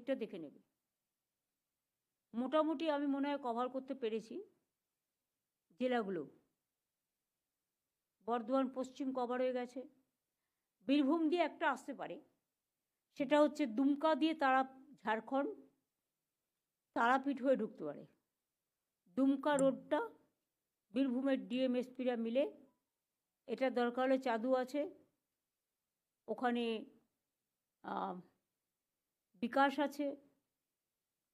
দিকটা দেখে নেবে। মোটামুটি আমি মনে হয় কভার করতে পেরেছি জেলাগুলো। বর্ধমান পশ্চিম কভার হয়ে গেছে। বীরভূম দিয়ে একটা আসতে পারে, সেটা হচ্ছে দুমকা দিয়ে ঝাড়খণ্ড তারাপীঠ হয়ে ঢুকতে পারে। দুমকা রোডটা বীরভূমের ডিএমএসপিরা মিলে, এটা দরকার হলে চাঁদু আছে, ওখানে বিকাশ আছে,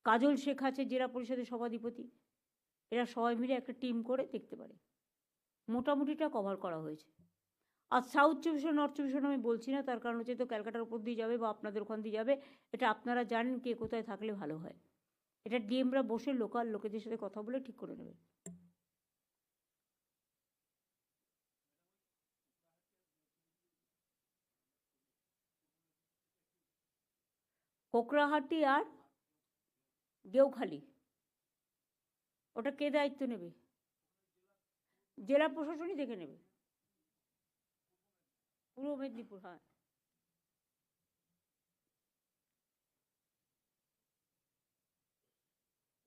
কাজল শেখ আছে জেলা পরিষদের সভাধিপতি, এরা সবাই মিলে একটা টিম করে দেখতে পারে। মোটামুটিটা কভার করা হয়েছে। আর সাউথ চব্বিশ পরগনা নর্থ চব্বিশ পরগনা আমি বলছি না, তার কারণ হচ্ছে তো ক্যালকাটার উপর দিয়ে যাবে বা আপনাদের ওখান দিয়ে যাবে, এটা আপনারা জানেন কে কোথায় থাকলে ভালো হয়। এটা ডিএমরা বসে লোকাল লোকেদের সাথে কথা বলে ঠিক করে নেবে। কোকড়াহাটি আর দেওখালি, ওটা কে দায়িত্ব নেবে? জেলা প্রশাসনই দেখে নেবে। পূর্ব মেদিনীপুর, হ্যাঁ।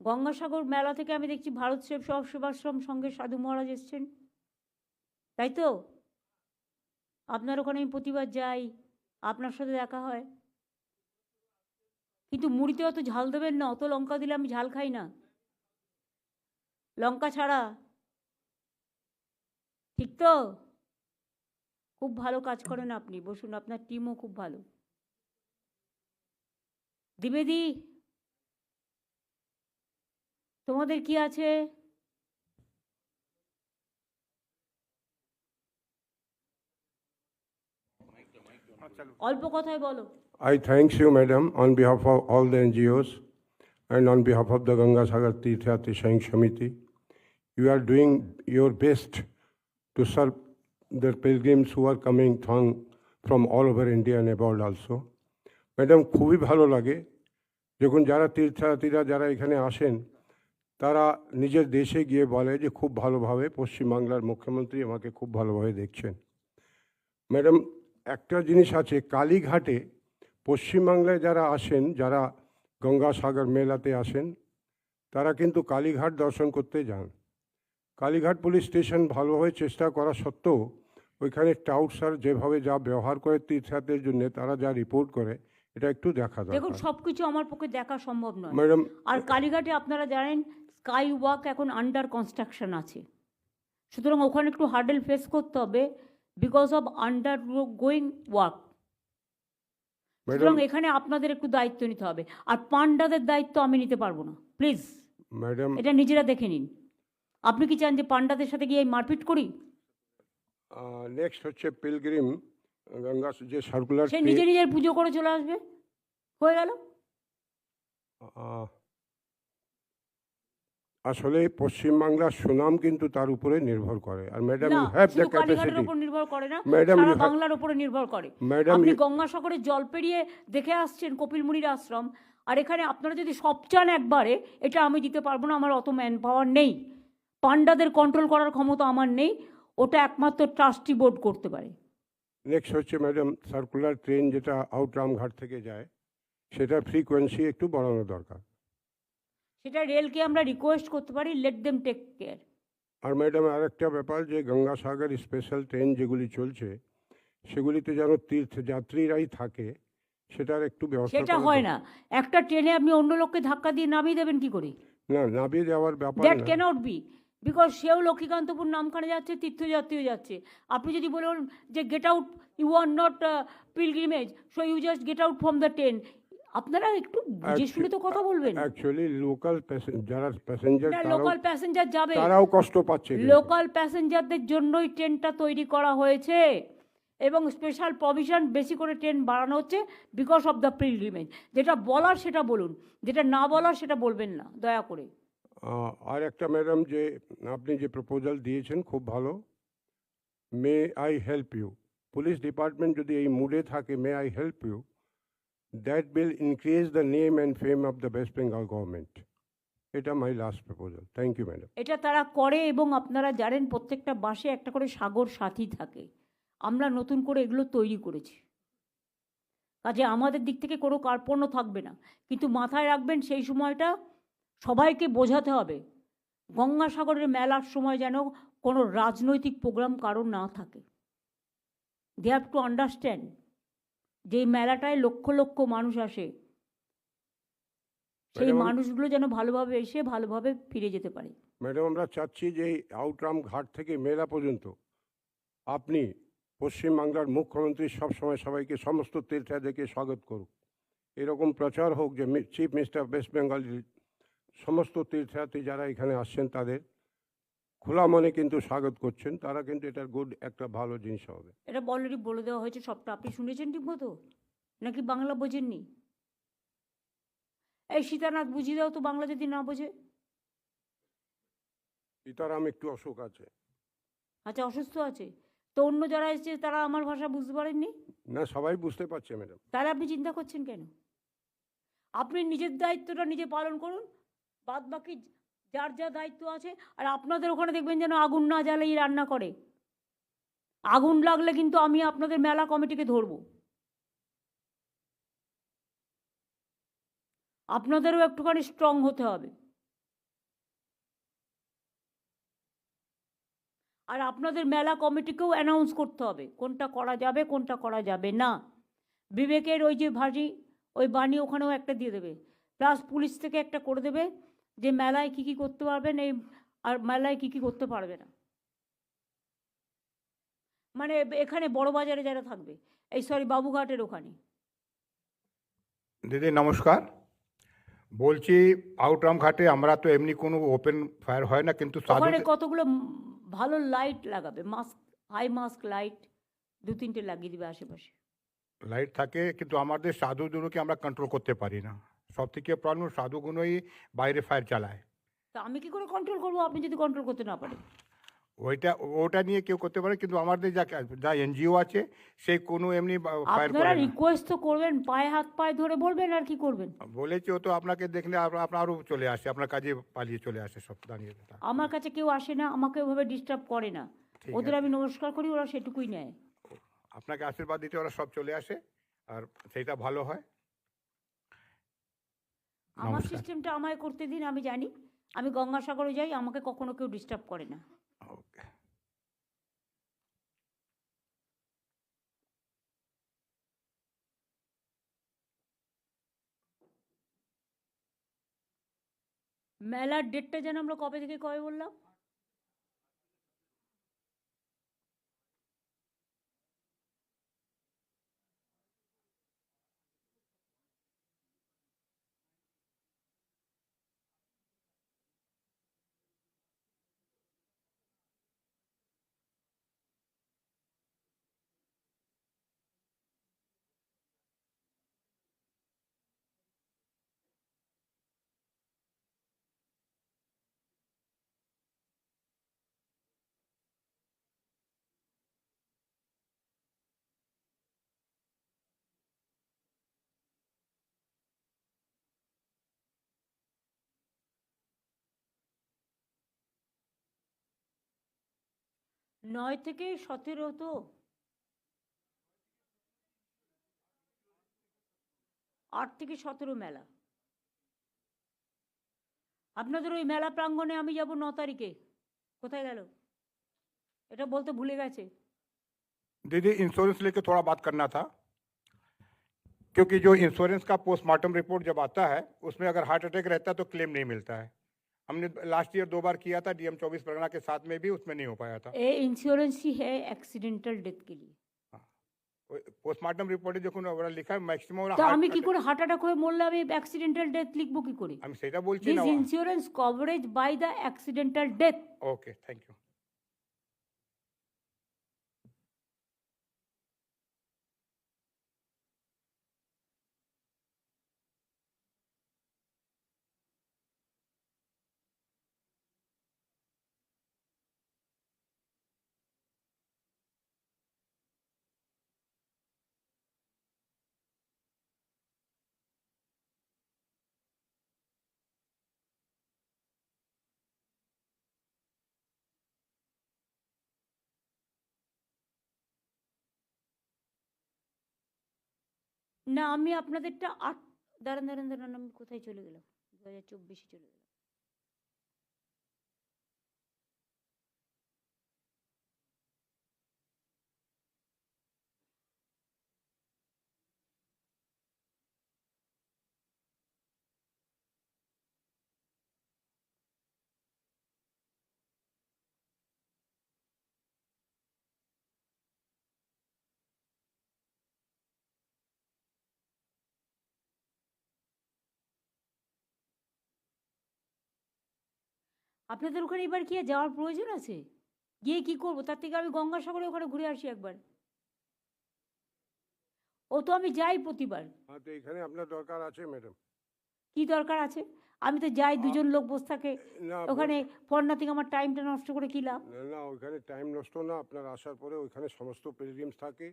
গঙ্গাসাগর মেলা থেকে আমি দেখছি ভারত সেবাশ্রম সংঘের সাধু মহারাজ এসছেন, তাই তো? আপনার ওখানে আমি প্রতিবার যাই, আপনার সাথে দেখা হয়, কিন্তু মুড়িতে অত ঝাল দেবেন না, অত লঙ্কা দিলে আমি ঝাল খাই না, লঙ্কা ছাড়া, ঠিক তো? খুব ভালো কাজ করেন আপনি, বসুন, আপনার টিমও খুব ভালো। দ্বিবেদী, তোমাদের কি আছে? অল্প কথায় বলো। I thank you, madam, on behalf of all the NGOs and on behalf of the Ganga Sagar Tirthyatri Sangh Samiti. You are doing your best to serve the pilgrims who are coming from all over India and abroad also. Madam, খুবই ভালো লাগে যখন যারা তীর্থযাত্রীরা যারা এখানে আসেন তারা নিজের দেশে গিয়ে বলে যে খুব ভালোভাবে পশ্চিমবাংলার মুখ্যমন্ত্রী আমাকে খুব ভালোভাবে দেখছেন। ম্যাডাম, একটা জিনিস আছে, কালীঘাটে পশ্চিমবাংলায় যারা আসেন, যারা গঙ্গাসাগর মেলাতে আসেন, তারা কিন্তু কালীঘাট দর্শন করতে যান। কালীঘাট পুলিশ স্টেশন ভালোভাবে চেষ্টা করা সত্ত্বেও ওইখানে টাউট স্যার যেভাবে যা ব্যবহার করে তীর্থযাত্রীদের জন্য, তারা যা রিপোর্ট করে, এটা একটু দেখা দরকার। দেখুন, সব কিছু আমার পক্ষে দেখা সম্ভব নয় ম্যাডাম। আর কালীঘাটে আপনারা জানেন স্কাই ওয়াক এখন আন্ডার কনস্ট্রাকশন আছে, সুতরাং ওখানে একটু হার্ডেল ফেস করতে হবে because of under going work. সুতরাং এখানে আপনাদের একটু দায়িত্ব নিতে হবে, আর পান্ডাদের দায়িত্ব আমি নিতে পারবো না, প্লিজ ম্যাডাম, এটা নিজেরা দেখে নিন। আপনি কি চান যে পান্ডাদের সাথে গিয়ে মারপিট করি? নেক্সট হচ্ছে পিলগ্রিম গঙ্গা যে সার্কুলার, সে নিজে নিজের পুজো করে চলে আসবে, হয়ে গেল। আসলে পশ্চিমবাংলার সুনাম কিন্তু তার উপরে নির্ভর করে। আর ম্যাডাম, না, ইউ হ্যাভ দ্য শুধু কালীঘাটের ক্যাপাসিটি। উপর নির্ভর করে না, ম্যাডাম, সারা বাংলার উপরে নির্ভর করে। ম্যাডাম, আপনি গঙ্গাসাগরের জল পেরিয়ে দেখে আসছেন কপিলমুনির আশ্রম, আর এখানে আপনারা যদি সব চান একবারে, এটা আমি দিতে পারবো না, আমার অত ম্যান পাওয়ার নেই, পান্ডাদের কন্ট্রোল করার ক্ষমতা আমার নেই, ওটা একমাত্র ট্রাস্টি বোর্ড করতে পারে। নেক্সট হচ্ছে ম্যাডাম, সার্কুলার ট্রেন যেটা আউটরামঘাট থেকে যায়, সেটা ফ্রিকোয়েন্সি একটু বাড়ানো দরকার। সেটা রেলকে আমরা রিকোয়েস্ট করতে পারি, লেট দেম টেক কেয়ার। আর ম্যাডাম, আরেকটা ব্যাপার, যে গঙ্গাসাগর স্পেশাল ট্রেন যেগুলি চলছে, সেগুলিতে যেন তীর্থযাত্রীরাই থাকে, সেটার একটু ব্যবস্থা। সেটা হয় না, একটা ট্রেনে আপনি অন্য লোককে ধাক্কা দিয়ে নামিয়ে দেবেন কি করে? না, নামিয়ে যাওয়ার ব্যাপার দ্যাট না। ক্যানট বি, বিকজ সেও লক্ষ্মীকান্তপুর নামখানে যাচ্ছে, তীর্থযাত্রীও যাচ্ছে। আপনি যদি বলুন যে get out, you are not pilgrimage, so you just get out from the train, আপনারা একটু বুঝে শুনে তো কথা বলবেন। অ্যাকচুয়ালি লোকাল যারা প্যাসেঞ্জার, লোকাল প্যাসেঞ্জার যাবে, তারাও কষ্ট পাচ্ছে। লোকাল প্যাসেঞ্জারদের জন্যই ট্রেনটা তৈরি করা হয়েছে এবং স্পেশাল প্রভিশন বেশি করে ট্রেন বাড়ানো হচ্ছে বিকজ অফ দ্য পিলগ্রিমেজ। যেটা বলার সেটা বলুন, যেটা না বলার সেটা বলবেন না দয়া করে। আর একটা ম্যাডাম, যে আপনি যে প্রপোজাল দিয়েছেন খুব ভালো। May I help you, police department যদি এই মুডে থাকে, may I help you, that will increase the name and fame of the West Bengal government. এটা my last proposal. Thank you madam. এটা তারা করে এবং আপনারা জানেন প্রত্যেকটা বাসে একটা করে সাগর সাথী থাকে, আমরা নতুন করে এগুলো তৈরি করেছি। কাজে আমাদের দিক থেকে কোনো কার্পণ্য থাকবে না, কিন্তু মাথায় রাখবেন সেই সময়টা সবাইকে বোঝাতে হবে গঙ্গাসাগরের মেলার সময় যেন কোনো রাজনৈতিক প্রোগ্রাম কারোর না থাকে। দে হ্যাভ টু আন্ডারস্ট্যান্ড যে এই মেলাটায় লক্ষ লক্ষ মানুষ আসে, সেই ম্যাডাম, মানুষগুলো যেন ভালোভাবে এসে ভালোভাবে ফিরে যেতে পারে। ম্যাডাম, আমরা চাচ্ছি যে এই আউটরাম ঘাট থেকে মেলা পর্যন্ত আপনি পশ্চিমবাংলার মুখ্যমন্ত্রী সবসময় সবাইকে সমস্ত তীর্থযাত্রীকে স্বাগত করুক, এরকম প্রচার হোক যে চিফ মিনিস্টার ওয়েস্ট বেঙ্গল সমস্ত তীর্থযাত্রী যারা এখানে আসছেন তাদের খোলা মনে কিন্তু স্বাগত করছেন, তারা কিন্তু এটা গুড একটা ভালো জিনিস হবে। এটা অলরেডি বলে দেওয়া হয়েছে সবটা, আপনি শুনেছেন ঠিক মতো নাকি বাংলা বোঝেননি? এই সীতানাথ বুঝিয়ে দাও তো বাংলা যদি না বোঝে। সীতারাম একটু অসুখ আছে। আচ্ছা, অসুস্থ আছে তো অন্য যারা এসেছে তারা আমার ভাষা বুঝতে পারেননি? না, সবাই বুঝতে পারছে ম্যাডাম। তাহলে আপনি চিন্তা করছেন কেন? আপনি নিজের দায়িত্বটা নিজে পালন করুন, বাদ বাকি যার যা দায়িত্ব আছে। আর আপনাদের ওখানে দেখবেন যেন আগুন না জ্বালিয়ে রান্না করে। আগুন লাগলে কিন্তু আমি আপনাদের মেলা কমিটিকে ধরবো। আপনাদেরও একটুখানি স্ট্রং হতে হবে। আর আপনাদের মেলা কমিটিকেও অ্যানাউন্স করতে হবে কোনটা করা যাবে কোনটা করা যাবে না। বিবেকের ওই যে ভাজি ওই বাণী ওখানেও একটা দিয়ে দেবে, প্লাস পুলিশ থেকে একটা করে দেবে যে মেলায় কী কী করতে পারবেন এই আর মেলায় কী কী করতে পারবে না। মানে এখানে বড় বাজারে যারা থাকবে, এই সরি বাবুঘাটের ওখানে। দিদি নমস্কার, বলছি আউটরাম ঘাটে আমরা তো এমনি কোনো ওপেন ফায়ার হয় না, কিন্তু ওখানে কতগুলো ভালো লাইট লাগাবে, মাস্ক, হাই মাস্ক লাইট 2-3টে লাগিয়ে দিবে আশেপাশে। লাইট থাকে, কিন্তু আমাদের সাধুগুলোকে আমরা কন্ট্রোল করতে পারি না। সব থেকে প্রবলেম সাধুগুলোই বাইরে ফায়ার চালায়। তা আমি কি করে কন্ট্রোল করবো আপনি যদি কন্ট্রোল করতে না পারেন? ওটা নিয়ে কেউ করতে পারে, কিন্তু আমাদের যা এনজিও আছে সেই কোনো এমনি ফায়ার করে আপনারা না। রিকোয়েস্ট তো করবেন, পায়ে হাত পায়ে ধরে বলবেন, আর কি করবেন? বলেছি, ও তো আপনাকে দেখলে আপনারও চলে আসে, আপনার কাজে পালিয়ে চলে আসে সব দাঁড়িয়ে। আমার কাছে কেউ আসে না, আমাকে ওভাবে ডিস্টার্ব করে না। ঠিক ওদের আছে। আমি নমস্কার করি, ওরা সেটুকুই নেয়। আপনাকে আশীর্বাদ দিতে ওরা সব চলে আসে, আর সেইটা ভালো হয়। আমার নমস্কার। সিস্টেমটা আমায় করতে দিন, আমি জানি। আমি গঙ্গাসাগরে যাই, আমাকে কখনো কেউ ডিস্টার্ব করে না। ওকে। মেলার ডেটটা যেন আমরা কবে থেকে কবে বললাম? নয় থেকে 17 তো। 8 থেকে 17 মেলা। আপনাদের ওই মেলা প্রাঙ্গণে আমি যাব 9 তারিখে। কোথায় গেল? এটা বলতে ভুলে গেছে। दीदी इंश्योरेंस लेके थोड़ा बात करना था, क्योंकि जो इंश्योरेंस का पोस्टमार्टम रिपोर्ट जब आता है उसमें अगर हार्ट अटैक रहता है तो क्लेम नहीं मिलता है। हमने लास्ट ईयर 2 बार किया था, डीएम 24 परगना के साथ में भी, उसमें नहीं हो पाया था। ये इंश्योरेंस ही है एक्सीडेंटल डेथ के लिए। পোস্টমার্টম রিপোর্টে যখন ওরা লেখা ম্যাক্সিমাম তা আমি কি করে হার্ট অ্যাটাক হয়ে মরলে আমি অ্যাক্সিডেন্টাল ডেথ লিখবো কি করে? আমি সেটা বলছি দিস না। Insurance coverage by the accidental death. Okay, thank you. না আমি আপনাদেরটা দাঁড়ান দাঁড়ান দাঁড়ান, আমি কোথায় চলে গেলাম? 2024 চলে গেলাম। আপনাদের ওখানে এবার কি আর যাওয়ার প্রয়োজন আছে? গিয়ে কি করব? তার থেকে আমি গঙ্গাসাগরে ওখানে ঘুরে আসি একবার। ও তো আমি যাই প্রতিবার। হ্যাঁ, তো এখানে আপনার দরকার আছে ম্যাডাম। কি দরকার আছে? আমি তো যাই, দুজন লোক বসে থাকে না ওখানে, ফর নাথিং, আমার টাইমটা নষ্ট করে কি লাভ? না ওইখানে টাইম নষ্ট না, আপনার আসার পরে ওইখানে সমস্ত পিলগ্রিমস থাকে,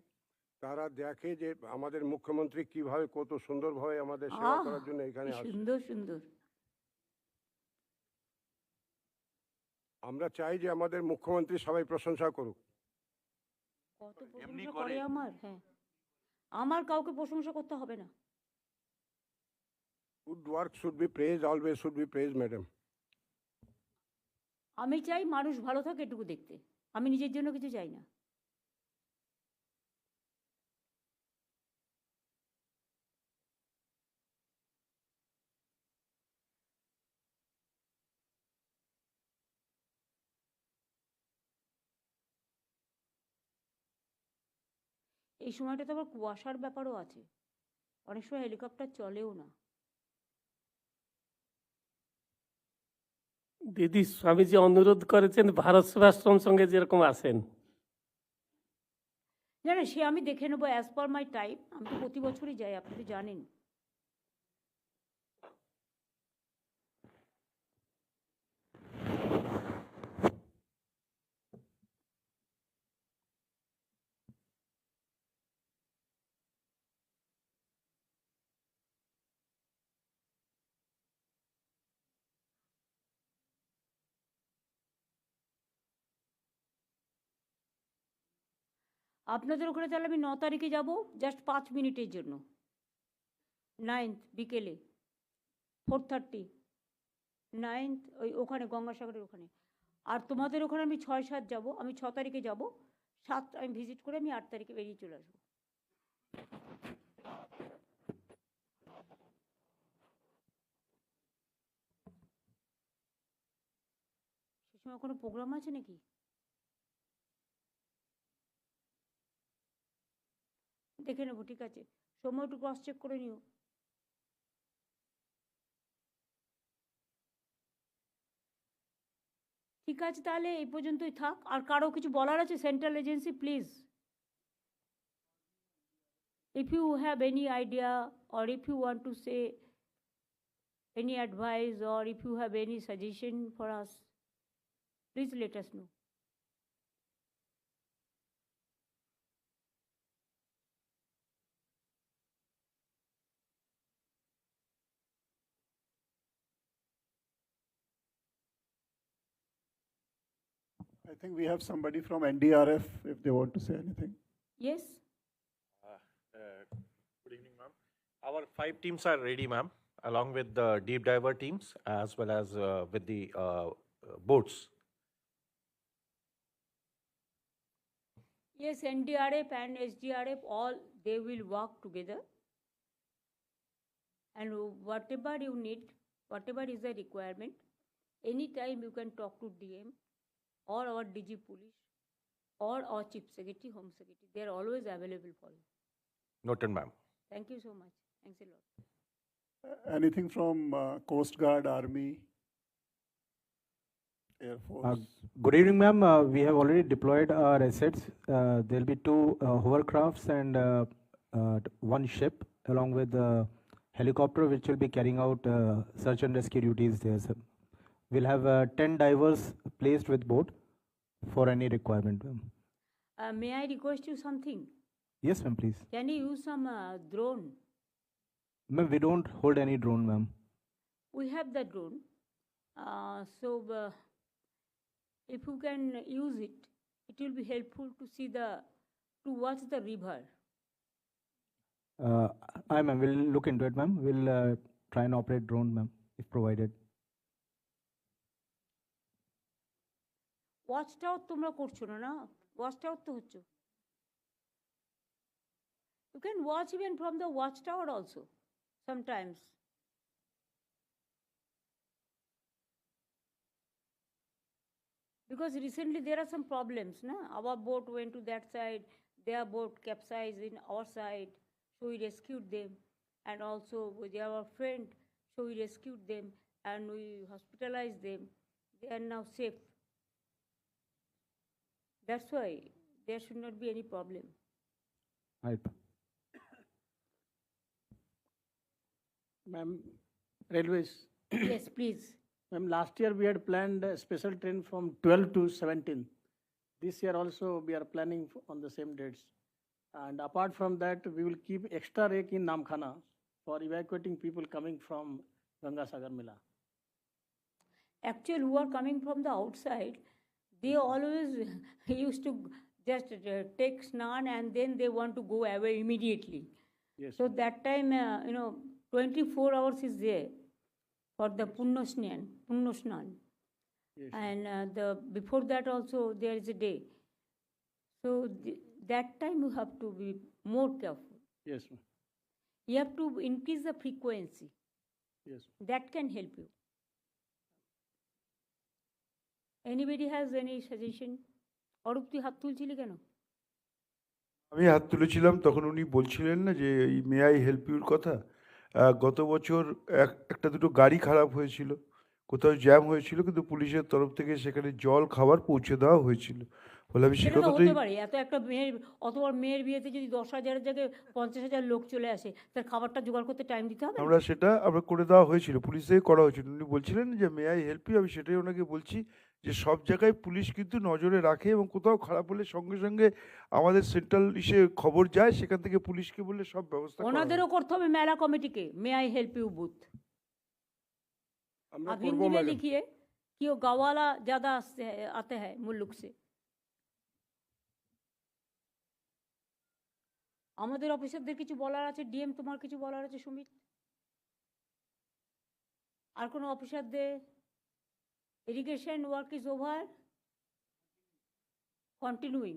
তারা দেখে যে আমাদের মুখ্যমন্ত্রী কিভাবে কত সুন্দরভাবে আমাদের সেবা আহ করার জন্য এখানে কি আসে। সুন্দর সুন্দর। আমরা চাই যে আমাদের মুখ্যমন্ত্রী সবাই প্রশংসা করুক। কত প্রশংসা করে আমার, হ্যাঁ, আমার কাউকে প্রশংসা করতে হবে না। Good work should be praise, always should be praise madam. আমি চাই মানুষ ভালো থাকে এটুকু দেখতে, আমি নিজের জন্য কিছু চাই না। এই সময়টা তো আবার কুয়াশার ব্যাপারও আছে, অনেক সময় হেলিকপ্টার চলেও না। দিদি, স্বামীজি অনুরোধ করেছেন ভারত সেবাশ্রম সঙ্গে যেরকম আছেন। জানেন, সে আমি দেখে নেবো অ্যাজ পার মাই টাইম। আমি তো প্রতি বছরই যাই, আপনি তো জানেন। আপনাদের ওখানে তাহলে আমি 9 তারিখে যাব, জাস্ট 5 মিনিটের জন্য। 9th বিকেলে 4:30, 9th ওই ওখানে গঙ্গাসাগরের ওখানে। আর তোমাদের ওখানে আমি 6-7 যাব, আমি 6 তারিখে যাব, 7 আমি ভিজিট করে আমি 8 তারিখে বেরিয়ে চলে আসবো। সে সময় কোনো প্রোগ্রাম আছে নাকি? দেখে নেবো, ঠিক আছে, সময় একটু ক্রস চেক করে নিও। ঠিক আছে, তাহলে এই পর্যন্তই থাক। আর কারো কিছু বলার আছে? Central agency, please, if you have any idea or if you want to say any advice or if you have any suggestion for us, please let us know. I think we have somebody from NDRF if they want to say anything. Yes? Good evening, ma'am. Our 5 teams are ready, ma'am, along with the deep diver teams as well as with the boats. Yes, NDRF and SDRF, all they will work together. And whatever you need, whatever is the requirement, anytime you can talk to DM or our DG Police or our Chief Secretary, Home Secretary. They are always available for you. Noted, ma'am. Thank you so much. Thanks a lot. Anything from Coast Guard, Army, Air Force? Good evening, ma'am. We have already deployed our assets. There'll be 2 hovercrafts and 1 ship, along with the helicopter, which will be carrying out search and rescue duties there, sir. We'll have 10 divers placed with boat for any requirement, ma'am. May I request you something? Yes, ma'am, please. Can you use some drone? Ma'am, we don't hold any drone, ma'am. We have the drone. So if you can use it, it will be helpful to see to watch the river. I ma'am, we'll look into it, ma'am. We'll try and operate drone, ma'am, if provided. Watch tower তোমরা করছো না, না? Watch tower তো হচ্ছে। You can watch even from the watchtower also, sometimes. Because recently there are some problems, na? Our boat went to that side, their boat capsized in our side, so we rescued them. And also they are our friend, so we rescued them and we hospitalized them. They are now safe. That's why there should not be any problem. Right. Ma'am, Railways. Yes, please. Ma'am, last year we had planned a special train from 12 to 17. This year also we are planning on the same dates. And apart from that, we will keep extra rake in Namkhana for evacuating people coming from Ganga Sagar Mela. Actually, who are coming from the outside, they always used to just take snan and then they want to go away immediately. Yes. So that time, 24 hours is there for the Punno Snan. Yes. And before that also there is a day. So that time you have to be more careful. Yes, ma'am. You have to increase the frequency. Yes. That can help you. Anybody has any suggestion? Arup তুই হাত তুলছিলি কেন? আমি হাত তুলেছিলাম, তখন উনি বলছিলেন না যে এই মে আই হেল্প ইউর কথা। গত বছর একটা দুটো গাড়ি খারাপ হয়েছিল, কোথাও জ্যাম হয়েছিল, কিন্তু পুলিশের তরফ থেকে সেখানে জল খাবার পৌঁছে দেওয়া হয়েছিল। ফলে আমি সে সেটা তো কথাটাই, হতে পারে, এত একটা মেয়ের অতবার মেয়ের বিয়েতে যদি 10,000-এর জায়গায় 50,000 লোক চলে আসে, তার খাবারটা জোগাড় করতে টাইম দিতে হবে না? আমরা করে দেওয়া হয়েছিল, পুলিশ থেকে করা হয়েছিল। উনি বলছিলেন যে মে আই হেল্প ইউ, আমি সেটাই ওনাকে বলছি যে সব জায়গায় পুলিশ কিন্তু নজরে রাখে এবং কোথাও খারাপ হলে সঙ্গে সঙ্গে আমাদের সেন্ট্রাল খবর যায়, সেখান থেকে পুলিশকে বললে সব ব্যবস্থা করা হয়। ওনাদেরও করতে হবে মেলা কমিটিকে may I help you booth. আমরা आप করবো हिंदी में ম্যাডাম। लिखिए कि वो गाँव वाला ज़्यादा आते हैं मुल्क से। আমাদের অফিসারদের কিছু বলার আছে, ডিএম তোমার কিছু বলার আছে সুমিত? আর কোনো অফিসারদের? Irrigation work is over, continuing,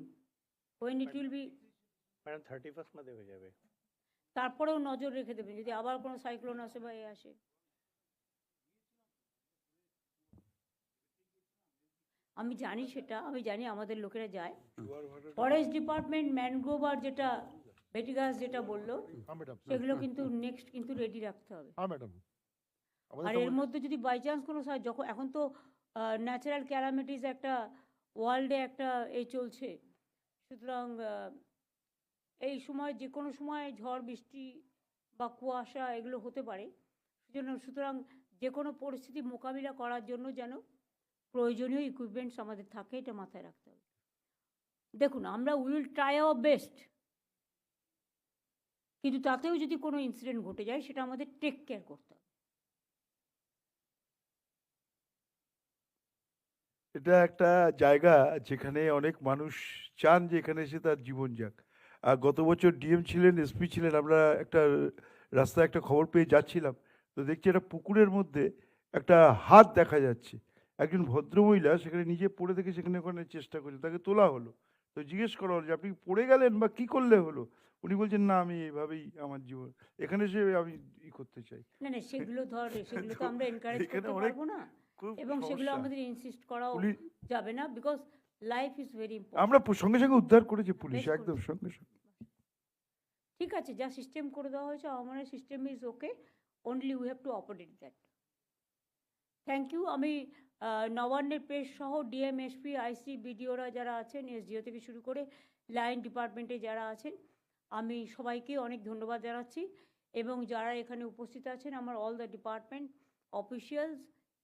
when it will be, madam 31st মধ্যে হয়ে যাবে। তারপরেও নজর রেখে দেবেন যদি আবার কোনো সাইক্লোন আসে বা এ আসে। আমি জানি সেটা, আমি জানি আমাদের লোকেরা যায়। ফরেস্ট ডিপার্টমেন্ট ম্যানগ্রোভ আর যেটা ভেটি গাছ যেটা বললো, সেগুলো কিন্তু নেক্সট কিন্তু রেডি রাখতে হবে। হ্যাঁ ম্যাডাম। আর এর মধ্যে যদি বাই চান্স কোনো যখন এখন তো ন্যাচারাল ক্যালামিটিস একটা ওয়ার্ল্ডে একটা এই চলছে, সুতরাং এই সময় যে কোনো সময় ঝড় বৃষ্টি বা কুয়াশা এগুলো হতে পারে, সুতরাং যে কোনো পরিস্থিতি মোকাবিলা করার জন্য যেন প্রয়োজনীয় ইকুইপমেন্টস আমাদের থাকে, এটা মাথায় রাখতে হবে। দেখুন, আমরা উইল ট্রাই আওয়ার বেস্ট, কিন্তু তাতেও যদি কোনো ইনসিডেন্ট ঘটে যায় সেটা আমাদের টেক কেয়ার করতে হবে। এটা একটা জায়গা যেখানে অনেক মানুষ চান যে এখানে এসে তার জীবন যাক। আর গত বছর ডিএম ছিলেন, এসপি ছিলেন, আমরা একটা রাস্তায় একটা খবর পেয়ে যাচ্ছিলাম, তো দেখছি একটা পুকুরের মধ্যে একটা হাত দেখা যাচ্ছে। একজন ভদ্রমহিলা সেখানে নিজে পড়ে থেকে সেখানে ওখানে চেষ্টা করছে, তাকে তোলা হলো। তো জিজ্ঞেস করা হলো যে আপনি পড়ে গেলেন বা কী করলে হলো? উনি বলছেন না, আমি এইভাবেই আমার জীবন, এখানে এসে আমি করতে চাই। না না, সেগুলো সেগুলো তো আমরা এনকারেজ এখানে করতে অনেক পারবো না, খুব এবং সেগুলো সমস্যা। আমাদের ইনসিস্ট করাও পুলিশ- যাবে না, because life is very important. আমরা সঙ্গে সঙ্গে উদ্ধার করেছি পুলিশ, বেশ একদম করেছে। সঙ্গে সঙ্গে। ঠিক আছে, যা সিস্টেম করে দেওয়া হয়েছে আমার মনে হয় system is okay, only we have to operate that. Thank you. আমি নবান্নের প্রেস সহ ডিএম, এসপি, আইসি, বিডিওরা যারা আছেন, এসডিও থেকে শুরু করে লাইন ডিপার্টমেন্টে যারা আছেন, আমি সবাইকে অনেক ধন্যবাদ জানাচ্ছি, এবং যারা এখানে উপস্থিত আছেন আমার অল দ্য ডিপার্টমেন্ট অফিসিয়ালস